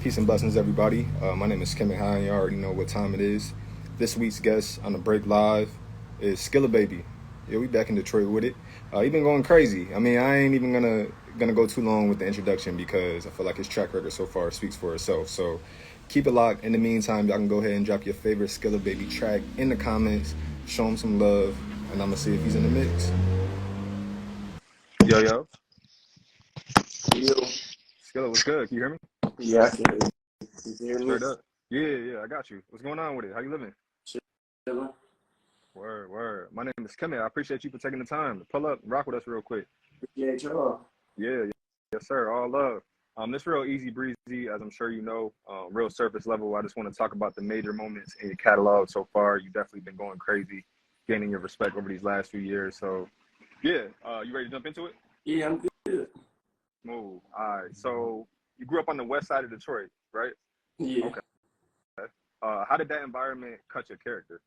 Peace and blessings, everybody. My name is Kim High, and you already know what time it is. This week's guest on the Break Live is Skilla Baby. Yeah, we back in Detroit with it. He been going crazy. I mean, I ain't even gonna go too long with the introduction because I feel like his track record so far speaks for itself. So keep it locked. In the meantime, y'all can go ahead and drop your favorite Skilla Baby track in the comments. Show him some love, and I'm gonna see if he's in the mix. Yo, yo, Yo, Skilla, what's good? Can you hear me? yeah, I can hear you. You can hear me? Straight up. Yeah, I got you. What's going on with it? How you living? Chilling. Word. My name is Kemi. I appreciate you for taking the time to pull up and rock with us real quick. Appreciate y'all. Yeah, yes, sir. All love. This real easy breezy, as I'm sure you know, real surface level. I just want to talk about the major moments in your catalog so far. You've definitely been going crazy, gaining your respect over these last few years. So, yeah, you ready to jump into it? Yeah, I'm good. Move. All right. So, you grew up on the west side of Detroit, right? Yeah. Okay. How did that environment cut your character?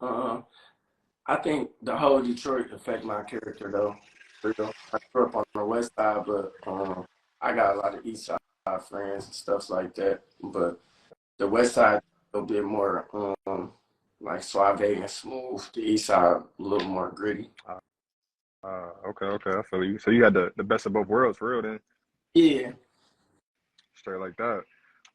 I think the whole Detroit affect my character though. For real. I grew up on the west side, but I got a lot of east side friends and stuff like that. But the west side a little bit more like suave and smooth. The east side a little more gritty. Okay. I feel you. So you had the best of both worlds for real then? Yeah. Straight like that.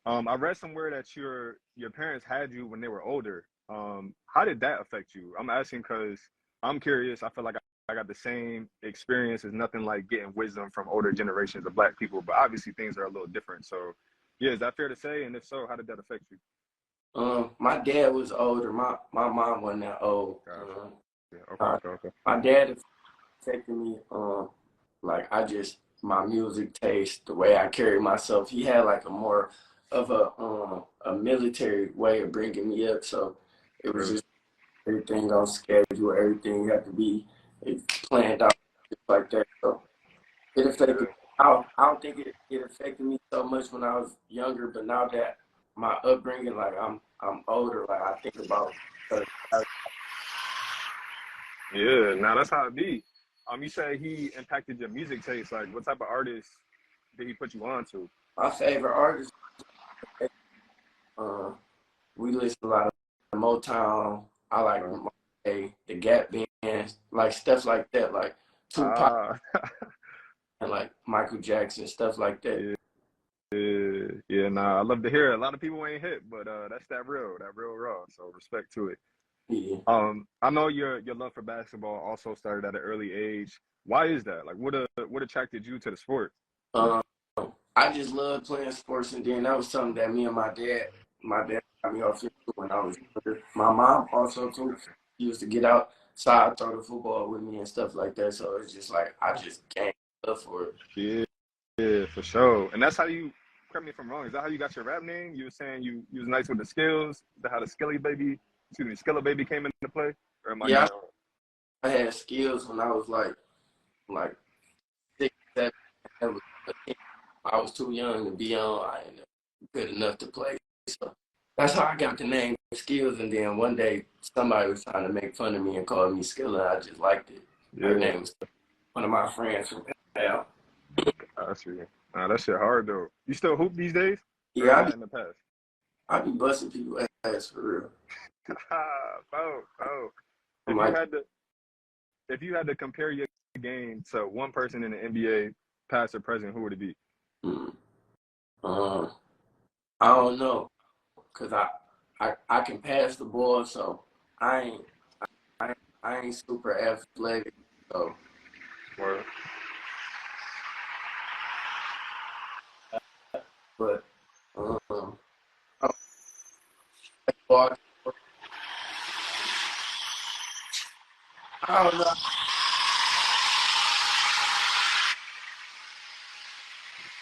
I read somewhere that your parents had you when they were older. How did that affect you? I'm asking because I'm curious. I feel like I got the same experience. It's nothing like getting wisdom from older generations of Black people, but obviously things are a little different. So, yeah, is that fair to say? And if so, how did that affect you? My dad was older. My mom wasn't that old. Gotcha. Yeah. Uh, Okay. my dad affected me. Like my music taste, the way I carry myself. He had like a more of a military way of bringing me up. So it was Really? just everything on schedule. Everything had to be planned out just like that. So it affected. Yeah. I don't think it affected me so much when I was younger, but now that my upbringing, like I'm older, like I think about. Yeah. Now that's how it be. You say he impacted your music taste. Like, what type of artists did he put you on to? My favorite artist. Uh, we listen a lot of Motown. I like the Gap Band, like stuff like that, like Tupac Ah. and like Michael Jackson, stuff like that. Yeah, nah, I love to hear it. A lot of people ain't hit, but that's that real raw. So respect to it. Yeah. I know your love for basketball also started at an early age. Why is that? Like, what attracted you to the sport? Um, I just love playing sports, and then that was something that me and my dad got me off into when I was younger. My mom also too. She used to get outside, throw the football with me and stuff like that. So it's just like I just gained love for it. Yeah, for sure. And that's how you. Correct me if I'm wrong. Is that how you got your rap name? You were saying you was nice with the skills. Is that how the Skilla Baby came into play? Or am I Yeah, getting it wrong? I had skills when I was like 6, 7. I was too young to be on. I ain't good enough to play. So that's how I got the name Skills. And then one day somebody was trying to make fun of me and called me Skilla. I just liked it. Her Yeah, name was one of my friends from Pal. that's real. Nah, that shit hard though. You still hoop these days, or is Yeah, that in the past? I be busting people ass for real. Oh. I'm If you like, had to, if you had to compare your game to one person in the NBA, past or present, who would it be? mm, um, I don't know, cause I can pass the ball, so I ain't I ain't super athletic, so Or but I don't know.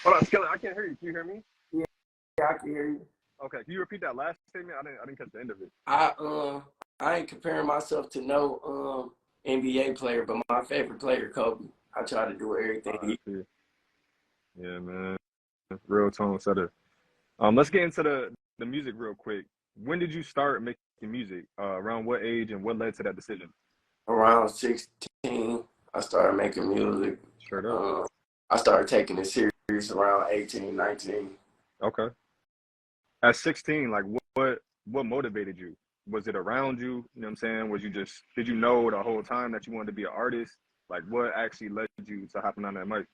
hold on, Skillet, I can't hear you. Can you hear me? Yeah, I can hear you. Okay, can you repeat that last statement? I didn't catch the end of it. I ain't comparing myself to no NBA player, but my favorite player, Kobe. I try to do everything. See. Yeah, man, real tone setter. Let's get into the music real quick. When did you start making music? Around what age and what led to that decision? Around 16, I started making music. Straight up. Uh, I started taking it serious around 18, 19. Okay. At 16, like what motivated you? Was it around you? You know what I'm saying? Was you just did you know the whole time that you wanted to be an artist? Like what actually led you to hopping on that mic?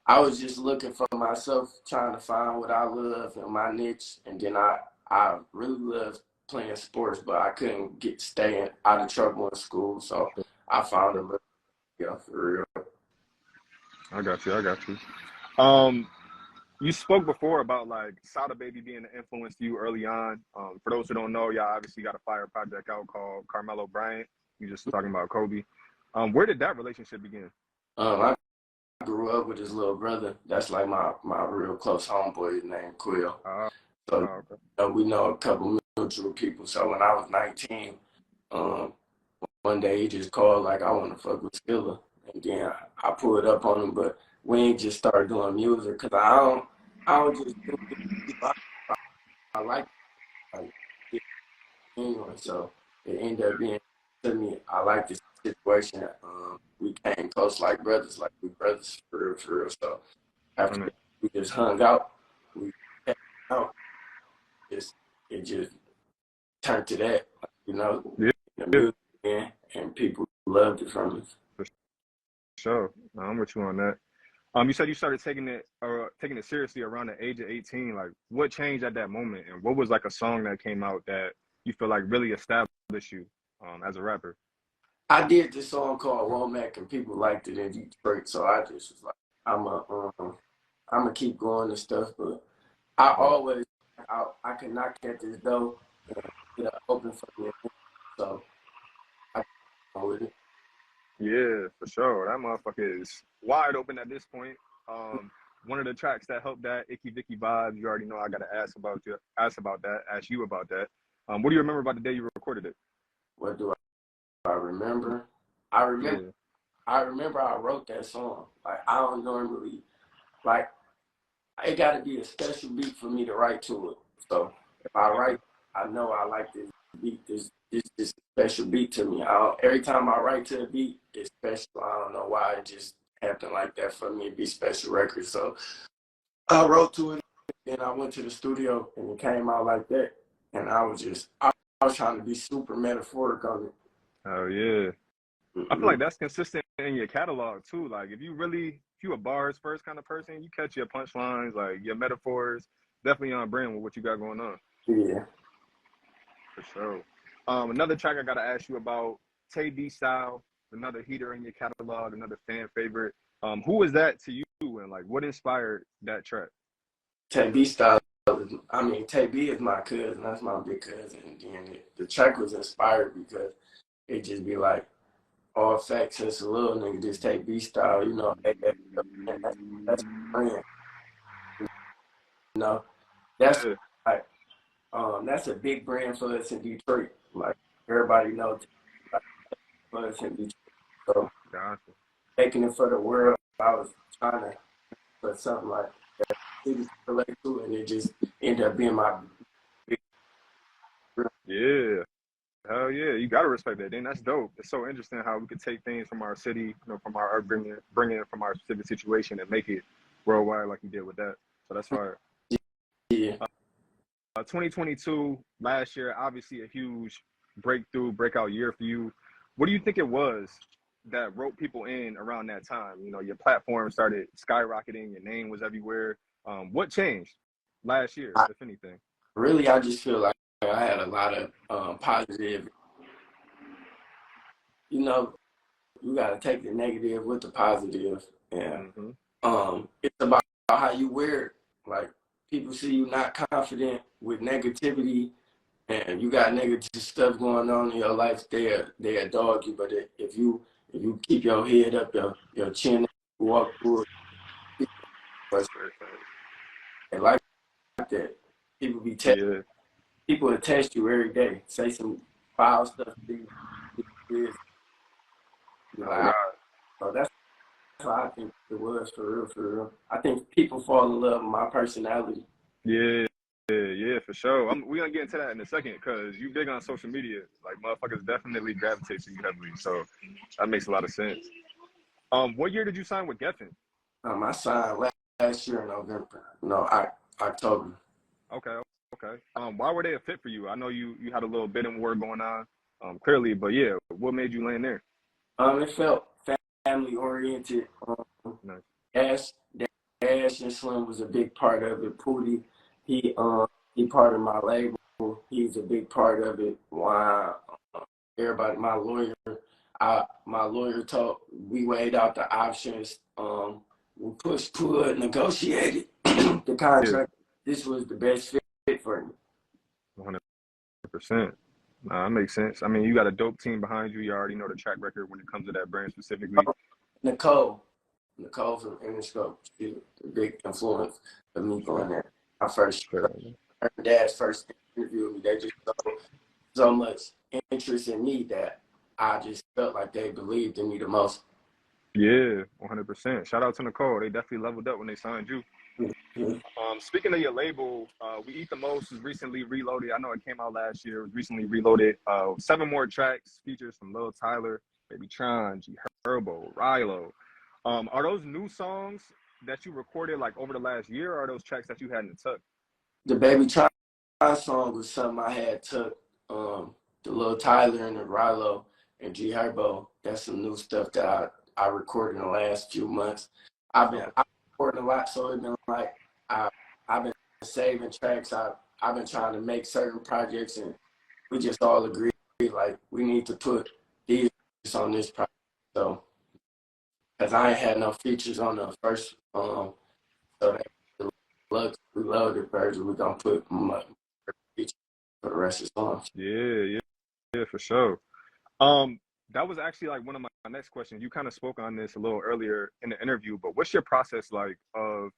I was just looking for myself, trying to find what I love and my niche, and then I really loved playing sports, but I couldn't get staying out of trouble in school, so I found a little, yeah, for real. I got you. I got you. Um, you spoke before about like Sada Baby being an influence to you early on. For those who don't know, y'all obviously got a fire project out called Carmelo Bryant. You just talking about Kobe. Where did that relationship begin? I grew up with his little brother. That's like my real close homeboy named Quill. Uh, So okay. we know a couple mutual people. So when I was 19, um, one day he just called like I want to fuck with Skilla, and then I pulled up on him, but we ain't just started doing music because I don't just do it. I like it anyway. So it ended up being to me. I like this situation. We came close like we brothers for real. So I after mean, that, we just hung out. We kept out. Just it just turned to that, you know, yeah, the yeah, music and people loved it from us. for sure. No, I'm with you on that. You said you started taking it seriously around the age of 18. Like, what changed at that moment, and what was like a song that came out that you feel like really established you as a rapper? I did this song called Womack and people liked it in Detroit, so I just was like, I'm a I'm gonna keep going and stuff. But I Yeah, always I can knock at this door and get open for me. So I go with it. yeah, for sure. That motherfucker is wide open at this point. Um, one of the tracks that helped that Icky Vicky vibe. You already know I gotta ask you about that. What do you remember about the day you recorded it? What do I remember? I remember Yeah, I remember I wrote that song. Like I don't normally like it got to be a special beat for me to write to it. So if I okay. write, I know I like this beat. This special beat to me. I don't, every time I write to a beat, it's special. I don't know why it just happened like that for me. It be special records. So I wrote to it, and I went to the studio, and it came out like that. And I was trying to be super metaphoric on it. Oh yeah. I feel Mm-hmm. like that's consistent in your catalog too. Like if you a bars first kind of person, you catch your punchlines, like your metaphors, definitely on brand with what you got going on. Yeah. For sure. Another track I gotta ask you about, Tay D Style, another heater in your catalog, another fan favorite. Who is that to you and like what inspired that track? Tay B style. I mean, Tay B is my cousin. That's my big cousin. And then the track was inspired because it just be like all facts since a little nigga just take B style. You know, that's brand. You know, that's Yeah, like that's a big brand for us in Detroit. Like everybody knows for us in Detroit. So gotcha. taking it for the world, I was trying to put something like city to relate to, and it just ended up being my big. Yeah. Hell yeah, you gotta respect that. Then that's dope. It's so interesting how we could take things from our city, from our upbringing, bring it from our specific situation, and make it worldwide, like you did with that. So that's fire. Yeah. 2022, last year, obviously a huge breakout year for you. What do you think it was that wrote people in around that time? You know, your platform started skyrocketing, your name was everywhere. What changed last year, I, if anything? really, I just feel like I had a lot of positive. You know, you got to take the negative with the positive, and Hmm. it's about how you wear it. Like people see you not confident with negativity, and you got negative stuff going on in your life. They dog you, but if you keep your head up, your chin, up, walk through it, but they like that. People be te- Yeah. people will test you every day, say some foul stuff to you. You're Oh like, God. oh, that's what I think it was for real, for real. I think people fall in love with my personality. Yeah, yeah, for sure. We gonna get into that in a second because you big on social media. Like motherfuckers definitely gravitate to you heavily. So that makes a lot of sense. What year did you sign with Geffen? I signed last year in November. No, October. Okay, okay. Why were they a fit for you? I know you had a little bidding war going on, clearly, but yeah, what made you land there? It felt family oriented. Nice. Dash, Dash and Slim was a big part of it. Pootie, he he part of my label. He's a big part of it. Why everybody, my lawyer told we weighed out the options. We pushed, pulled, negotiated the Yeah, contract. This was the best fit for me. 100%. Nah, that makes sense. I mean, you got a dope team behind you. You already know the track record when it comes to that brand specifically. Nicole, Nicole from Interscope, she's a big influence for me going there. My first, Sure. her dad's first interview with me, they just so much interest in me that I just felt like they believed in me the most. Yeah, 100%. Shout out to Nicole. They definitely leveled up when they signed you. Mhm. Speaking of your label, We Eat the Most was recently reloaded. I know it came out last year. It was recently reloaded. 7 more tracks, features from Lil Tyler, Baby Tron, G Herbo, Rilo. Are those new songs that you recorded like over the last year, or are those tracks that you had in the tuck? The Baby Tron song was something I had took the Lil Tyler and the Rilo and G Herbo. That's some new stuff that I recorded in the last few months. Okay. I've been recording a lot, so it's been like I I've been saving tracks. I've been trying to make certain projects, and we just all agreed like we need to put these on this project. So because I ain't had no features on the first so that the Lux Reloaded version, we're gonna put my features for the rest of the songs. Yeah, yeah, yeah, for sure. Um, that was actually like one of my next questions. You kind of spoke on this a little earlier in the interview, but what's your process like of,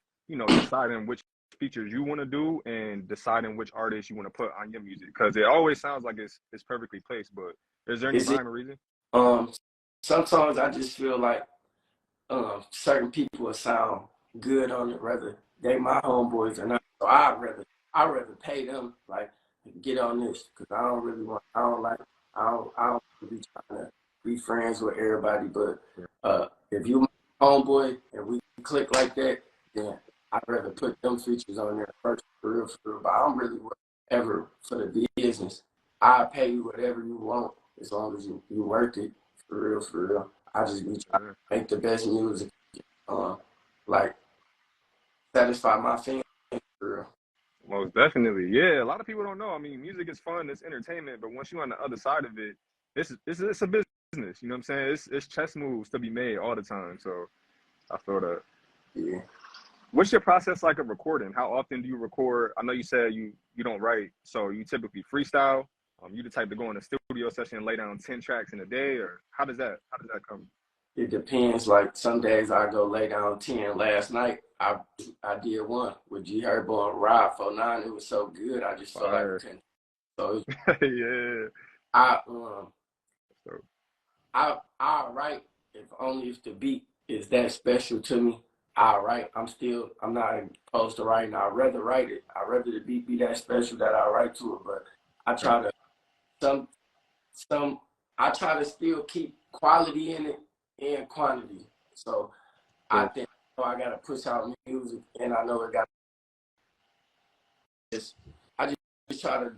deciding which features you want to do and deciding which artists you want to put on your music? Because it always sounds like it's perfectly placed, but is there any Is it rhyme or reason? um some songs I just feel like certain people will sound good on it, whether they my homeboys or not. So I rather pay them like get on this because I don't really trying to be friends with everybody. But if you my homeboy and we click like that, then I'd rather put them features on there first for real, for real. But I'm really whatever for the business. I pay you whatever you want as long as you worth it for real, for real. I just be trying Yeah, to make the best music, like satisfy my fans for real. most definitely. Yeah, a lot of people don't know. I mean, music is fun, it's entertainment, but once you're on the other side of it, it's a business. You know what I'm saying? It's chess moves to be made all the time. So I feel that. Yeah. What's your process like of recording? How often do you record? I know you said you don't write, so you typically freestyle. You the type to go in a studio session and lay down 10 tracks in a day, or how does that come? It depends. Like some days I go lay down 10. Last night I did one with G Herbo and Rob 49. It was so good. I just felt like we Fire. couldn't. So Yeah. I um So, I write if only if the beat is that special to me. I write. I'm not opposed to writing. I'd rather write it. I'd rather the beat be that special that I write to it. But I try to some some I try to still keep quality in it and quantity. So I so, think I gotta push out music and I know it got this. I just try to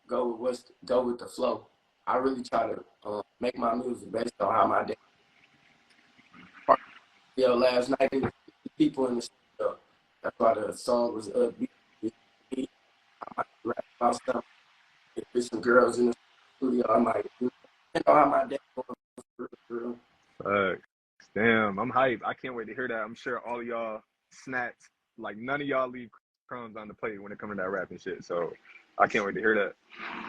go with the flow. I really try to make my music based on how my day. Yo, last night it was 50 people in the studio. That's why the song was upbeat. I might rap about something. If there's some girls in the studio, I might know how my day going for real. uh, damn, I'm hyped. I can't wait to hear that. I'm sure all of y'all snapped. Like none of y'all leave crumbs on the plate when it comes to that rapping shit. So I can't wait to hear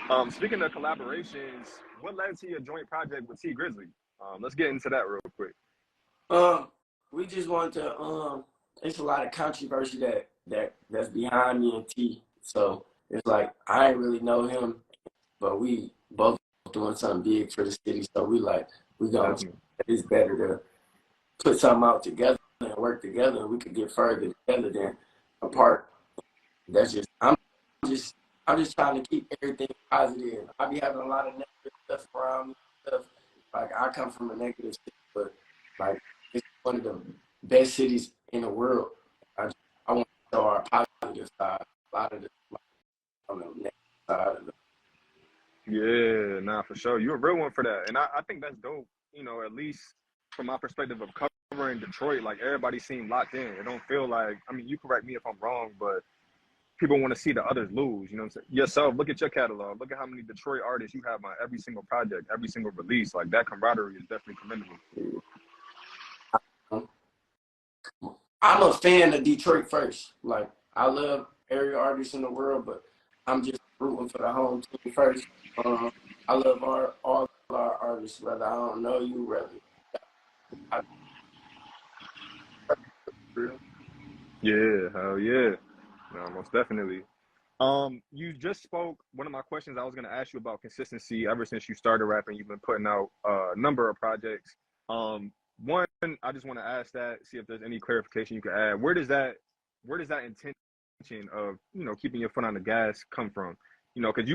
that. Speaking of collaborations, what led to your joint project with T Grizzley? Let's get into that real quick. Um, we just want to it's a lot of controversy that's behind me and T. So it's like I ain't really know him, but we both doing something big for the city. So we gonna Definitely. it's better to put something out together and work together and we could get further together than apart. That's just just I'm just trying to keep everything positive. I be having a lot of negative stuff around me stuff. Like I come from a negative city, but like it's one of the best cities in the world. I want to show our positive negative side. A lot of the on the negative side of the Yeah, nah, for sure. You're a real one for that. And I think that's dope, at least from my perspective of covering Detroit, like everybody seemed locked in. It don't feel like, I mean, you correct me if I'm wrong, but people want to see the others lose. You know what I'm saying? Yourself, look at your catalog. Look at how many Detroit artists you have on every single project, every single release. Like that camaraderie is definitely commendable. I'm a fan of Detroit first. Like I love every artist in the world, but I'm just rooting for the home team first. I love all our artists, whether I don't know you, whether I Yeah, hell yeah. No, most definitely. You just spoke. One of my questions I was going to ask you about consistency. Ever since you started rapping, you've been putting out a number of projects. One, I just want to ask that, see if there's any clarification you can add. Where does that intention of keeping your foot on the gas come from? Because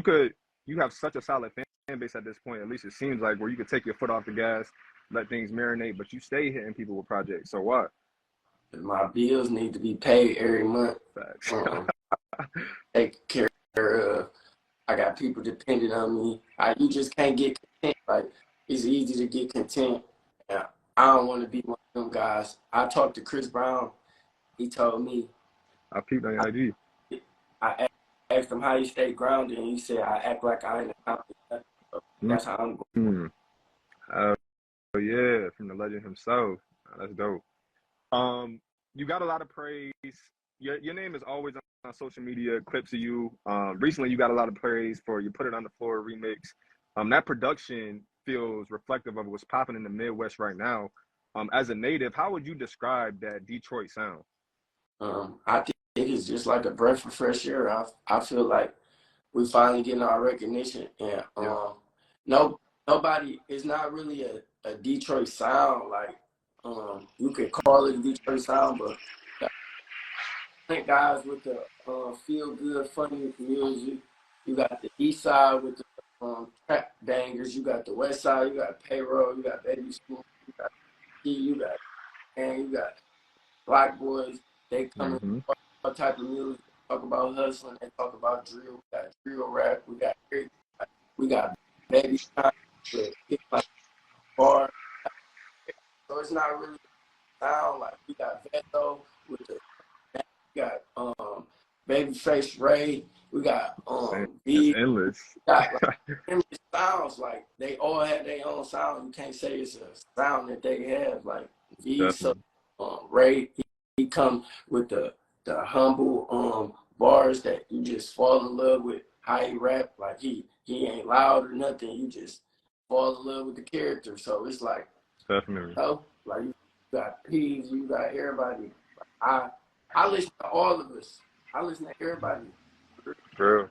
you have such a solid fan base at this point. At least it seems like where you could take your foot off the gas, let things marinate, but you stay hitting people with projects. So what? my bills need to be paid every month. Facts. Take care of. I got people depending on me. You just can't get content. Like it's easy to get content. Yeah, I don't want to be one of them guys. I talked to Chris Brown. He told me. I peeped on your IG. I asked him how he stay grounded, and he said I act like I ain't accomplished nothing. So that's how I'm going. Oh yeah, from the legend himself. That's dope. You got a lot of praise. Your name is always on social media, clips of you. Recently you got a lot of praise for you Put It on the Floor remix. That production feels reflective of what's popping in the Midwest right now. As a native, how would you describe that Detroit sound? I think it's just like a breath of fresh air. I feel like we finally getting our recognition, and no, nobody. It's not really a Detroit sound. Like you could call it a Detroit sound, but I think guys with the feel good, funny music. You got the East Side with the trap bangers. You got the West Side. You got Payroll. You got Baby Spoon. You got Key. You got and you got Black Boys. They come in Mm-hmm. all type of music. Talk about hustling. They talk about drill. We got drill rap. We got Baby Shine with hip hop bar. So it's not really sound like we got Veto with the we got Babyface Ray. We got It's B. endless. We got like sounds like they all have their own sound. You can't say it's a sound that they have. Like V. So Ray, he come with the humble bars that you just fall in love with. How he rap, like he ain't loud or nothing. You just fall in love with the character. So it's like Definitely. like you got Peas, you got everybody. I listen to all of us. I listen to everybody. True.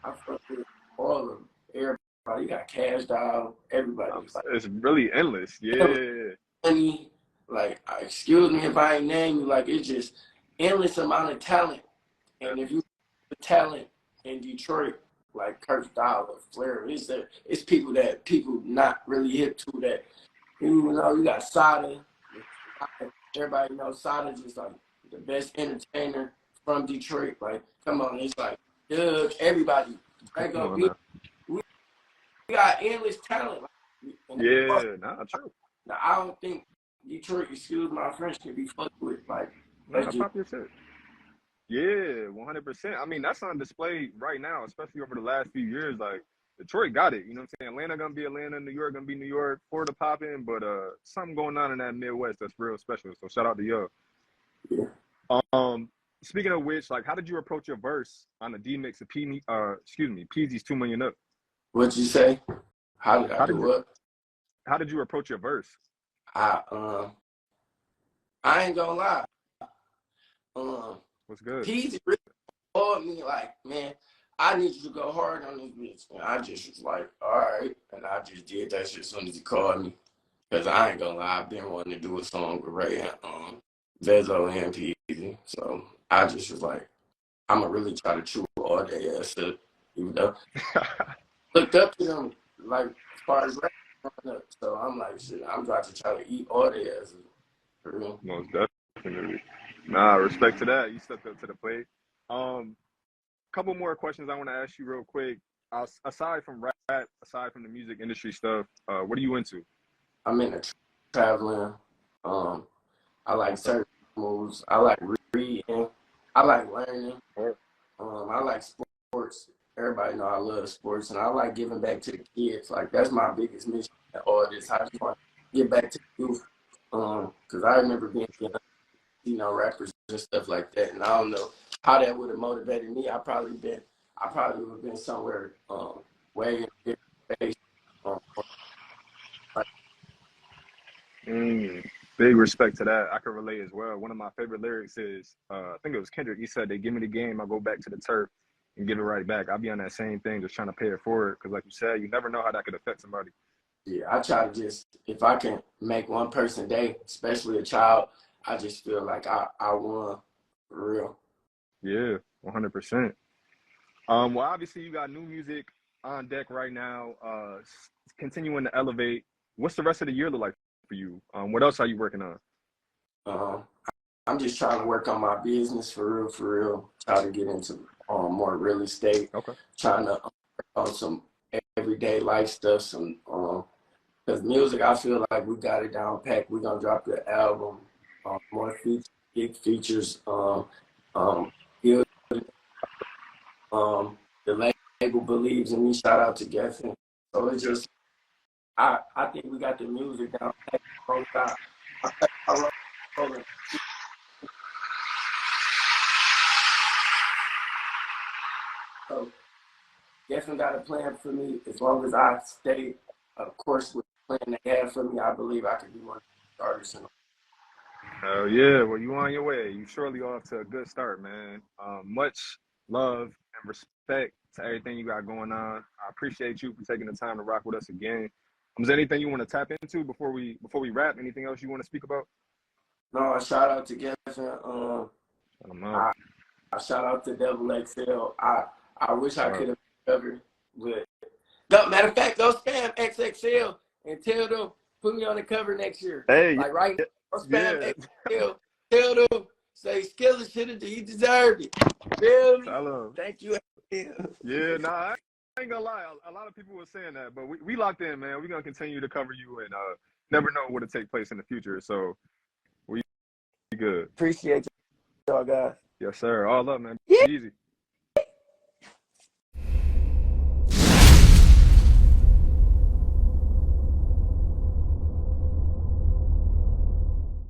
I fuck with all of them. Everybody. You got Cash Doll. Everybody. Like, It's really endless. Yeah. money. Like, excuse me if I ain't name you. Like, it's just endless amount of talent. And if you have talent in Detroit, like Kurt Dollar, Flair, it's people that people not really hip to that. You got Sada. Everybody knows Sada's just like the best entertainer from Detroit. Like, come on, it's like, dude, everybody. We got endless talent. Yeah, nah, true. Now, I don't think Detroit, excuse my French, can be fucked with. Like, Nah, pop your shit. Yeah, 100%. I mean, that's on display right now, especially over the last few years. Like, Detroit got it. You know what I'm saying? Atlanta gonna be Atlanta, New York gonna be New York, Florida popping, but something going on in that Midwest that's real special. So shout out to y'all. yeah. Speaking of which, like, how did you approach your verse on the D mix of Peasy's 2 Million Up? What'd you say? How did I do what? How did you approach your verse? I ain't gonna lie. What's good? Peasy really called me like, man, I need you to go hard on this bitch. And I just was like, all right. And I just did that shit as soon as he called me. Because I ain't gonna lie, I've been wanting to do a song with Ray and Vezo and Peasy. So I just was like, I'm gonna really try to chew all day ass up. Even though looked up to them like as far as rap growing up. So I'm like, shit, I'm about to try to eat all their asses. For real. Most definitely. Nah, respect to that. You stepped up to the plate. Couple more questions I want to ask you real quick. Aside from rap, aside from the music industry stuff, what are you into? I'm into traveling. I like Okay. certain moves. I like reading. I like learning. Or, I like sports. Everybody know I love sports, and I like giving back to the kids. Like that's my biggest mission in all this. I just want to give back to the youth. Because I remember being young, rappers and stuff like that, and I don't know how that would have motivated me. I probably would have been somewhere way in different space. Um, like, mm, big respect to that. I can relate as well. One of my favorite lyrics is, I think it was Kendrick. He said, "They give me the game, I go back to the turf and give it right back." I'll be on that same thing, just trying to pay it forward. Because, like you said, you never know how that could affect somebody. yeah, I try to just if I can make one person day, especially a child, I just feel like I won for real. Yeah, 100%. Well, obviously, you got new music on deck right now. Continuing to elevate. What's the rest of the year look like for you? What else are you working on? Um, I'm just trying to work on my business for real, for real. Try to get into more real estate. Okay. Trying to work on some everyday life stuff. Some because music, I feel like we got it down packed. We're gonna drop the album. More features, big features. Good, the label believes in me. Shout out to Geffen. So it's just, I think we got the music down packed. I rolling. So Geffen got a plan for me. As long as I stay, of course, with the plan they have for me, I believe I could be one of the artists. Oh yeah, well you on your way. You surely off to a good start, man. Much love and respect to everything you got going on. I appreciate you for taking the time to rock with us again. Is there anything you want to tap into before we wrap? Anything else you want to speak about? No, shout out to Geffen. I don't know. I, I shout out to Double XL. I wish I Sure. could have covered, but no, matter of fact, don't spam XXL and tell them put me on the cover next year. Hey, Like right, don't spam yeah. XXL. Tell them say Skilla should have. He deserved it. Feel me? Tell 'em. Thank you. Yeah, nah, I ain't gonna lie. A lot of people were saying that, but we locked in, man. We're gonna continue to cover you and never know what'll take place in the future. So we good. Appreciate y'all guys. Yes, sir. All up, man. Yeah. Be easy.